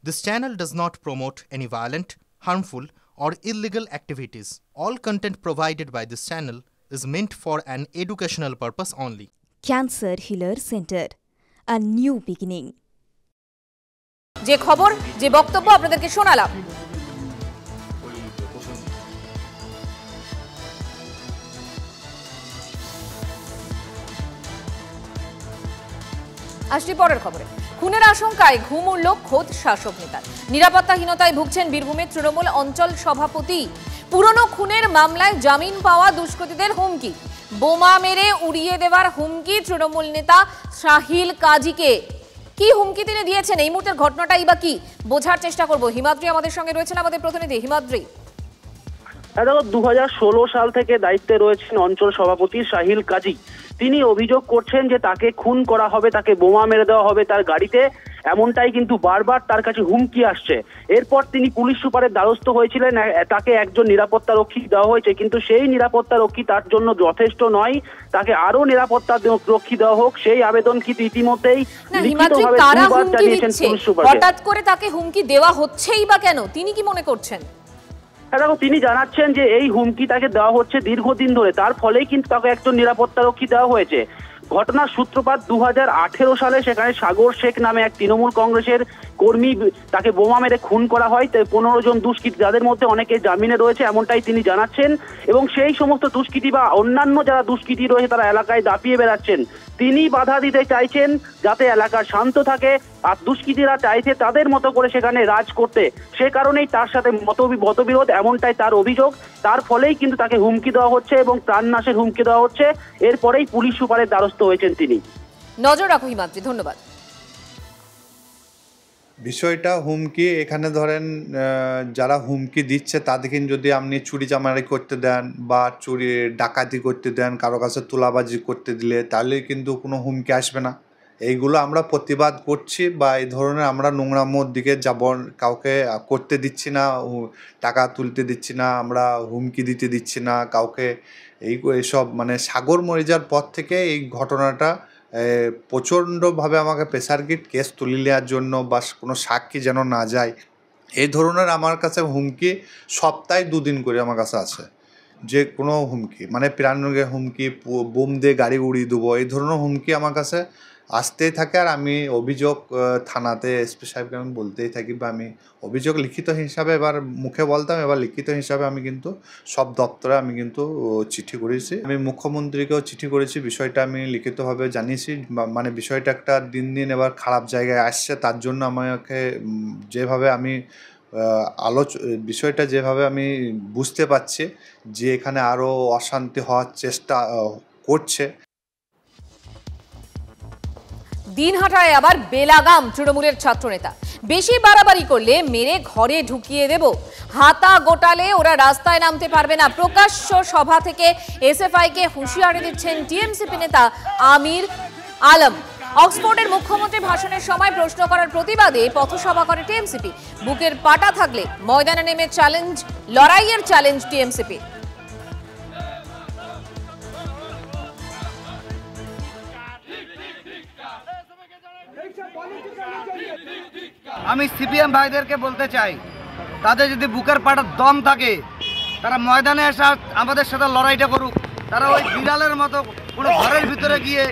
This channel does not promote any violent, harmful, or illegal activities. All content provided by this channel is meant for an educational purpose only. Cancer Healer Center, a new beginning. যে খবর যে বক্তব্য আপনাদেরকে শোনালাম, আসছি পরের খবরে। খুনের আশঙ্কায় ঘুম উড়ল খোদ শাসক নেতার। নিরাপত্তাহীনতায় ভুগছেন বীরভূমের তৃণমূল অঞ্চল সভাপতি। পুরনো খুনের মামলায় জামিন পাওয়া দুষ্কৃতীদের হুমকি, বোমা মেরে উড়িয়ে দেওয়ার হুমকি তৃণমূল নেতা সাহিল কাজীকে। কি হুমকি তিনি দিয়েছেন, এই মুহূর্তের ঘটনাটাই বা কি, বোঝার চেষ্টা করব। হিমাদ্রি আমাদের সঙ্গে রয়েছেন, আমাদের প্রতিনিধি। হিমাদ্রি, দেখো 2016 সাল থেকে দায়িত্বে রয়েছেন অঞ্চল সভাপতি সাহিল কাজী। তিনি অভিযোগ করছেন যে তাকে খুন করা হবে, তাকে বোমা মেরে দেওয়া হবে তার গাড়িতে, এমনটাই কিন্তু বারবার তার কাছে হুমকি আসছে। এরপর তিনি পুলিশ সুপারের দ্বারস্থ হয়েছিলেন, তাকে একজন নিরাপত্তা রক্ষী দেওয়া হয়েছে, কিন্তু সেই নিরাপত্তা রক্ষী তার জন্য যথেষ্ট নয়, তাকে আরো নিরাপত্তা রক্ষী দেওয়া হোক সেই আবেদন কিন্তু ইতিমধ্যেই লিখিতভাবে দুবার জানিয়েছেন পুলিশ সুপার। হঠাৎ করে তাকে হুমকি দেওয়া হচ্ছেই বা কেন, তিনি কি মনে করছেন? দেখো, তিনি জানাচ্ছেন যে এই হুমকি তাকে দেওয়া হচ্ছে দীর্ঘদিন ধরে, তার ফলেই কিন্তু তাকে একজন নিরাপত্তা রক্ষী দেওয়া হয়েছে। ঘটনার সূত্রপাত 2018 সালে, সেখানে সাগর শেখ নামে এক তৃণমূল কংগ্রেসের কর্মী, তাকে বোমা মেরে খুন করা হয়। 15 জন দুষ্কৃতী, যাদের মধ্যে অনেকে জামিনে রয়েছে এমনটাই তিনি জানাচ্ছেন। এবং সেই সমস্ত দুষ্কৃতী বা অন্যান্য যারা দুষ্কৃতী রয়েছে তারা এলাকায় দাপিয়ে বেড়াচ্ছেন, তিনি বাধা দিতে চাইছেন যাতে এলাকা শান্ত থাকে, আর দুষ্কৃতীরা চাইছে তাদের মতো করে সেখানে রাজ করতে। সে কারণেই তার সাথে মতবিরোধ, এমনটাই তার অভিযোগ। তার ফলেই কিন্তু তাকে হুমকি দেওয়া হচ্ছে এবং প্রাণনাশের হুমকি দেওয়া হচ্ছে। এরপরেই পুলিশ সুপারের দ্বারস্থ হয়েছেন তিনি। নজর রাখো হিমাদ্রি, ধন্যবাদ। বিষয়টা হুমকি, এখানে ধরেন যারা হুমকি দিচ্ছে তাদেরকে যদি আপনি চুরি চামারি করতে দেন বা চুরি ডাকাতি করতে দেন, কারো কাছে তোলাবাজি করতে দিলে, তাহলে কিন্তু কোনো হুমকি আসবে না। এইগুলো আমরা প্রতিবাদ করছি, বা এই ধরনের আমরা নোংরামোর দিকে যাব, কাউকে করতে দিচ্ছি না, টাকা তুলতে দিচ্ছি না, আমরা হুমকি দিতে দিচ্ছি না কাউকে। এইসব মানে সাগর মরে যাওয়ার পর থেকে এই ঘটনাটা প্রচণ্ডভাবে আমাকে প্রেসার গিট কেস তুলে নেওয়ার জন্য, বা কোনো সাক্ষী যেন না যায়, এই ধরনের আমার কাছে হুমকি সপ্তাহে 2 দিন করে আমার কাছে আছে। যে কোনো হুমকি, মানে প্রাণের হুমকি, বোম দিয়ে গাড়ি উড়িয়ে দেবো, এই ধরনের হুমকি আমার কাছে আসতেই থাকে। আর আমি অভিযোগ থানাতে এসপি সাহেবকে আমি বলতেই থাকি, বা আমি অভিযোগ লিখিত হিসাবে এবার মুখে বলতাম, এবার লিখিত হিসাবে আমি কিন্তু সব দপ্তরে আমি কিন্তু চিঠি করেছি। আমি মুখ্যমন্ত্রীকেও চিঠি করেছি, বিষয়টা আমি লিখিতভাবে জানিয়েছি। মানে বিষয়টা একটা দিন দিন এবার খারাপ জায়গায় আসছে, তার জন্য আমাকে যেভাবে আমি বিষয়টা যেভাবে আমি বুঝতে পারছি যে এখানে আরও অশান্তি হওয়ার চেষ্টা করছে। দিনহাটায় আবার বেলাগাম তৃণমূলের ছাত্রনেতা। বেশি বাড়াবাড়ি করলে মেরে ঘরে ঢুকিয়ে দেব, হাতা গোটালে ওরা রাস্তায় নামতে পারবে না। প্রকাশ্য সভা থেকে এসএফআই কে হুঁশিয়ারি দিচ্ছেন টিএমসিপি নেতা আমির আলম। অক্সফোর্ডের মুখ্যমন্ত্রী ভাষণের সময় প্রশ্ন করার প্রতিবাদে পথসভা করে টিএমসিপি। বুকের পাটা থাকলে ময়দানে নেমে লড়াইয়ের চ্যালেঞ্জ টিএমসিপি। আমি সিপিএম ভাইদেরকে বলতে চাই, তাদের যদি বুকের পাটার দম থাকে তারা ময়দানে এসে আমাদের সাথে লড়াইটা করুক। তারা ওই বিড়ালের মতো কোনো ঘরের ভিতরে গিয়ে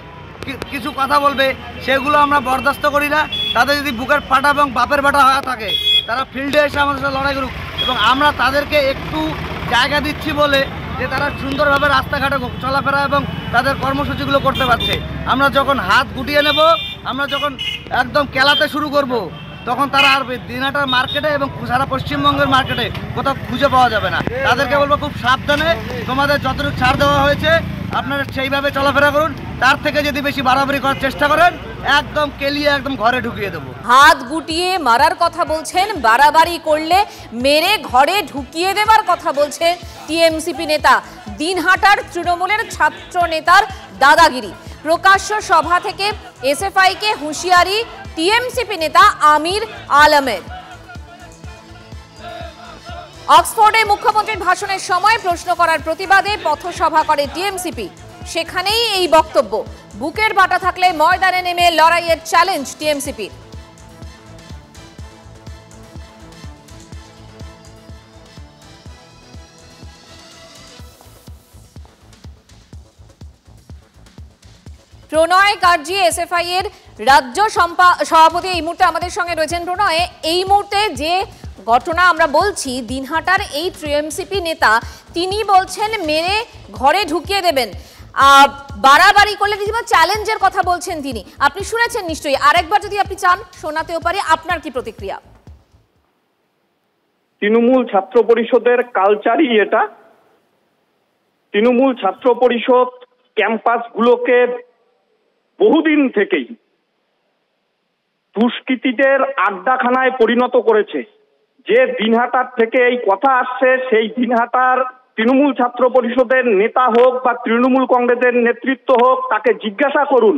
কিছু কথা বলবে, সেগুলো আমরা বরদাস্ত করি না। তাদের যদি বুকের পাটা এবং বাপের বাটা হয়ে থাকে তারা ফিল্ডে এসে আমাদের সাথে লড়াই করুক। এবং আমরা তাদেরকে একটু জায়গা দিচ্ছি বলে যে তারা সুন্দরভাবে রাস্তাঘাটে চলাফেরা এবং তাদের কর্মসূচিগুলো করতে পারছে। আমরা যখন হাত গুটিয়ে নেব, আমরা যখন একদম কেলাতে শুরু করব, তখন তারা আর দিনহাটার মার্কেটে এবং সারা পশ্চিমবঙ্গের মার্কেটে কোথাও খুঁজে পাওয়া যাবে না। তাদেরকে বলবো খুব সাবধানে, তোমাদের যতটুকু ছাড় দেওয়া হয়েছে আপনারা সেইভাবে চলাফেরা করুন। তার থেকে যদি বেশি বাড়াবাড়ি করার চেষ্টা করেন, একদম কেলিয়ে একদম ঘরে ঢুকিয়ে দেবো। হাত গুটিয়ে মারার কথা বলছেন, বাড়াবাড়ি করলে মেরে ঘরে ঢুকিয়ে দেবার কথা বলছেন টিএমসিপি নেতা। দিনহাটার তৃণমূলের ছাত্র নেতার দাদাগিরি। প্রকাশ্য সভা থেকে এসএফআই কে হুঁশিয়ারি টিএমসিপি নেতা আমির আলমের। অক্সফোর্ডে মুখ্যমন্ত্রীর ভাষণের সময় প্রশ্ন করার প্রতিবাদে পথসভা করে টিএমসিপি। সেখানেই এই বক্তব্য। বুকের বাটা থাকলে ময়দানে নেমে লড়াইয়ের চ্যালেঞ্জ টিএমসিপি। প্রণয় কার্জি এসএফআই এর রাজ্য সভাপতি এই মুহূর্তে আমাদের সঙ্গে রয়েছেন। প্রণয়, এই মুহূর্তে যে ঘটনা আমরা বলছি, দিনহাটার এই টিএমসিপি নেতা তিনি বলছেন মেরে ঘরে ঢুকিয়ে দেবেন, বাড়াবাড়ি করলে রীতিমতো চ্যালেঞ্জের কথা বলছেন তিনি। আপনি শুনেছেন নিশ্চয়ই, আরেকবার যদি আপনি চান শোনাতেও পারি, আপনার কি প্রতিক্রিয়া? তৃণমূল ছাত্র পরিষদের কালচারই এটা। তৃণমূল ছাত্র পরিষদ ক্যাম্পাসগুলোকে বহুদিন থেকেই দুষ্কৃতীদের আড্ডাখানায় পরিণত করেছে। যে দিনহাটার থেকে এই কথা আসছে, সেই দিনহাটার তৃণমূল ছাত্র পরিষদের নেতা হোক বা তৃণমূল কংগ্রেসের নেতৃত্ব হোক, তাকে জিজ্ঞাসা করুন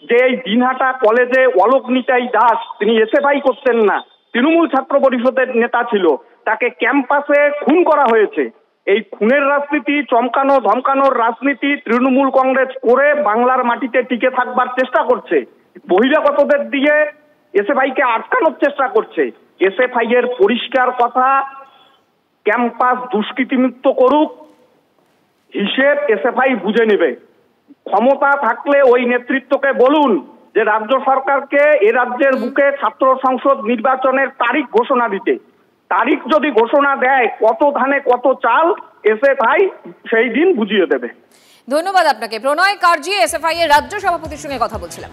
যে এই দিনহাটা কলেজে অলোক নিতাই দাস, তিনি এসএফআই করতেন না, তৃণমূল ছাত্র পরিষদের নেতা ছিল, তাকে ক্যাম্পাসে খুন করা হয়েছে। এই খুনের রাজনীতি, চমকানো ধমকানোর রাজনীতি তৃণমূল কংগ্রেস করে বাংলার মাটিতে টিকে থাকবার চেষ্টা করছে। বহিরাগতদের দিয়ে এসএফআইকে আটকানোর চেষ্টা করছে। এসএফআই এর পরিষ্কার কথা, ক্যাম্পাস দুষ্কৃতিমুক্ত করুক, হিসেব এসএফআই বুঝে নেবে। ক্ষমতা থাকলে ওই নেতৃত্বকে বলুন যে রাজ্য সরকারকে এ রাজ্যের বুকে ছাত্র সংসদ নির্বাচনের তারিখ ঘোষণা দিতে। তারিখ যদি ঘোষণা দেয়, কত ধানে কত চাল, এসএফআই সেই দিন বুঝিয়ে দেবে। ধন্যবাদ আপনাকে। প্রণয় কার্জি এসএফআই এর রাজ্য সভাপতির সঙ্গে কথা বলছিলাম।